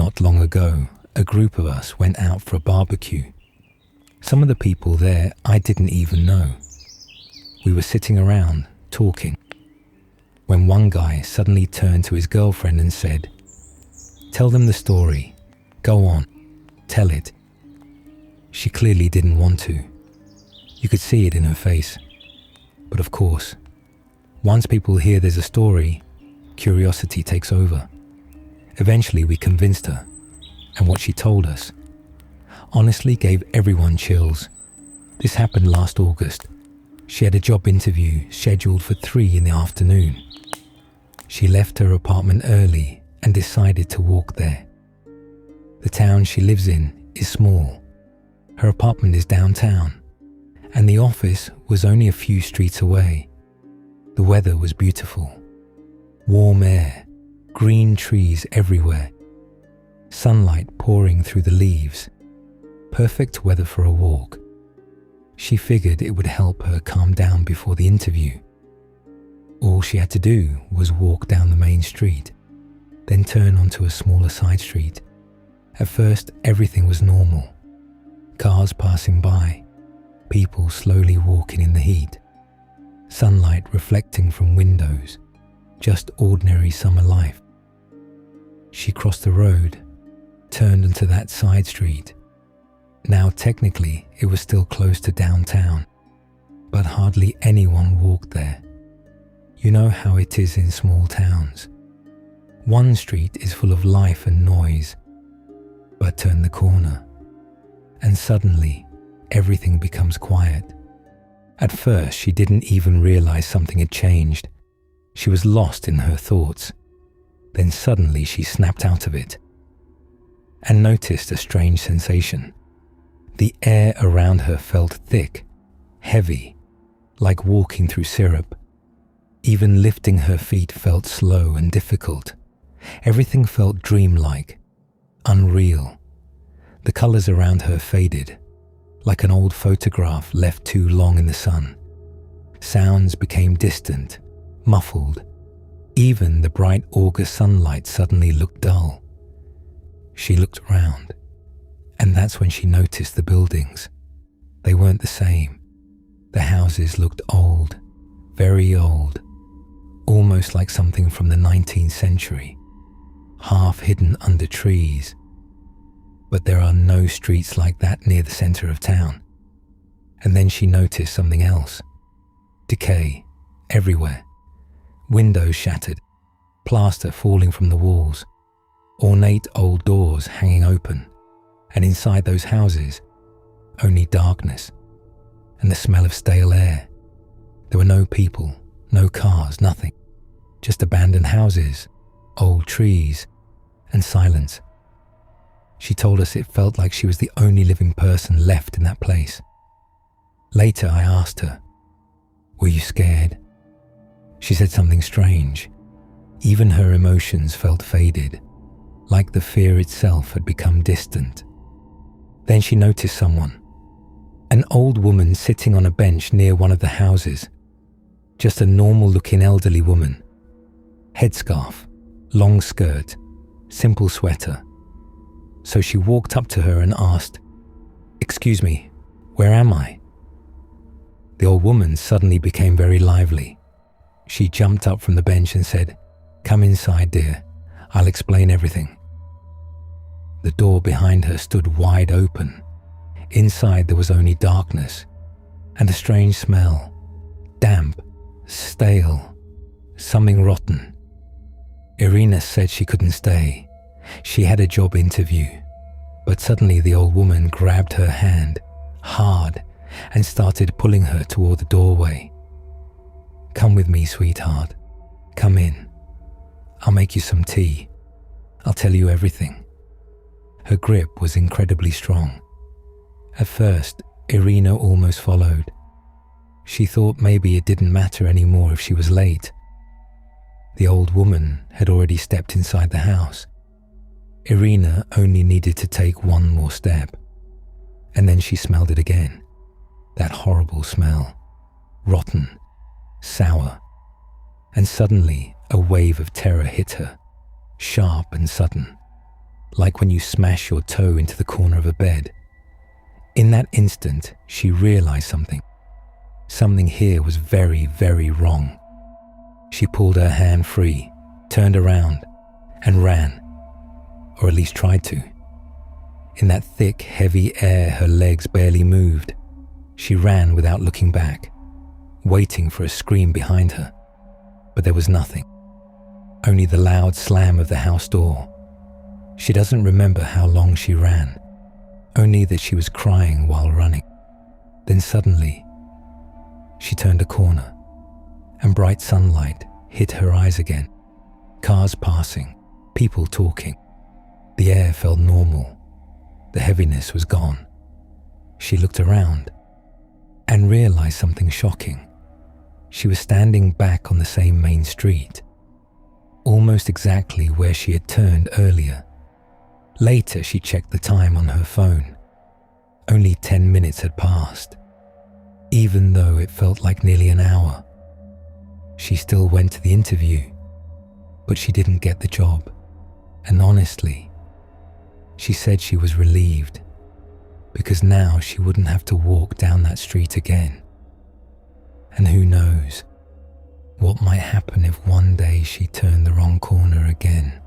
Not long ago, a group of us went out for a barbecue. Some of the people there I didn't even know. We were sitting around, talking, when one guy suddenly turned to his girlfriend and said, "Tell them the story. Go on, tell it." She clearly didn't want to. You could see it in her face. But of course, once people hear there's a story, curiosity takes over. Eventually we convinced her, and what she told us honestly gave everyone chills. This happened last August. She had a job interview scheduled for 3 in the afternoon. She left her apartment early and decided to walk there. The town she lives in is small. Her apartment is downtown, and the office was only a few streets away. The weather was beautiful. Warm air, green trees everywhere, sunlight pouring through the leaves. Perfect weather for a walk. She figured it would help her calm down before the interview. All she had to do was walk down the main street, then turn onto a smaller side street. At first, everything was normal. Cars passing by, people slowly walking in the heat, sunlight reflecting from windows, just ordinary summer life. She crossed the road, turned onto that side street. Now technically it was still close to downtown, but hardly anyone walked there. You know how it is in small towns. One street is full of life and noise, but turn the corner, and suddenly everything becomes quiet. At first she didn't even realize something had changed. She was lost in her thoughts. Then suddenly she snapped out of it and noticed a strange sensation. The air around her felt thick, heavy, like walking through syrup. Even lifting her feet felt slow and difficult. Everything felt dreamlike, unreal. The colors around her faded, like an old photograph left too long in the sun. Sounds became distant, muffled. Even the bright August sunlight suddenly looked dull. She looked around, and that's when she noticed the buildings. They weren't the same. The houses looked old, very old, almost like something from the 19th century, half hidden under trees. But there are no streets like that near the center of town. And then she noticed something else. Decay everywhere. Windows shattered, plaster falling from the walls, ornate old doors hanging open, and inside those houses, only darkness and the smell of stale air. There were no people, no cars, nothing. Just abandoned houses, old trees, and silence. She told us it felt like she was the only living person left in that place. Later I asked her, "Were you scared?" She said something strange. Even her emotions felt faded, like the fear itself had become distant. Then she noticed someone, an old woman sitting on a bench near one of the houses. Just a normal-looking elderly woman. Headscarf, long skirt, simple sweater. So she walked up to her and asked, "Excuse me, where am I?" The old woman suddenly became very lively. She jumped up from the bench and said, "Come inside, dear. I'll explain everything." The door behind her stood wide open. Inside there was only darkness and a strange smell. Damp, stale, something rotten. Irina said she couldn't stay. She had a job interview. But suddenly the old woman grabbed her hand, hard, and started pulling her toward the doorway. "Come with me, sweetheart. Come in. I'll make you some tea. I'll tell you everything." Her grip was incredibly strong. At first, Irina almost followed. She thought maybe it didn't matter anymore if she was late. The old woman had already stepped inside the house. Irina only needed to take one more step. And then she smelled it again. That horrible smell. Rotten. Sour. And suddenly, a wave of terror hit her. Sharp and sudden. like when you smash your toe into the corner of a bed. In that instant, she realized something. Something here was very, very wrong. She pulled her hand free, turned around, and ran, or at least tried to. In that thick, heavy air, her legs barely moved. She ran without looking back, waiting for a scream behind her. But there was nothing, only the loud slam of the house door. She doesn't remember how long she ran, only that she was crying while running. Then suddenly, she turned a corner, and bright sunlight hit her eyes again. Cars passing, people talking. The air felt normal. The heaviness was gone. She looked around and realized something shocking. She was standing back on the same main street, almost exactly where she had turned earlier. Later, she checked the time on her phone. Only 10 minutes had passed, even though it felt like nearly an hour. She still went to the interview, but she didn't get the job. And honestly, she said she was relieved, because now she wouldn't have to walk down that street again. And who knows what might happen if one day she turned the wrong corner again.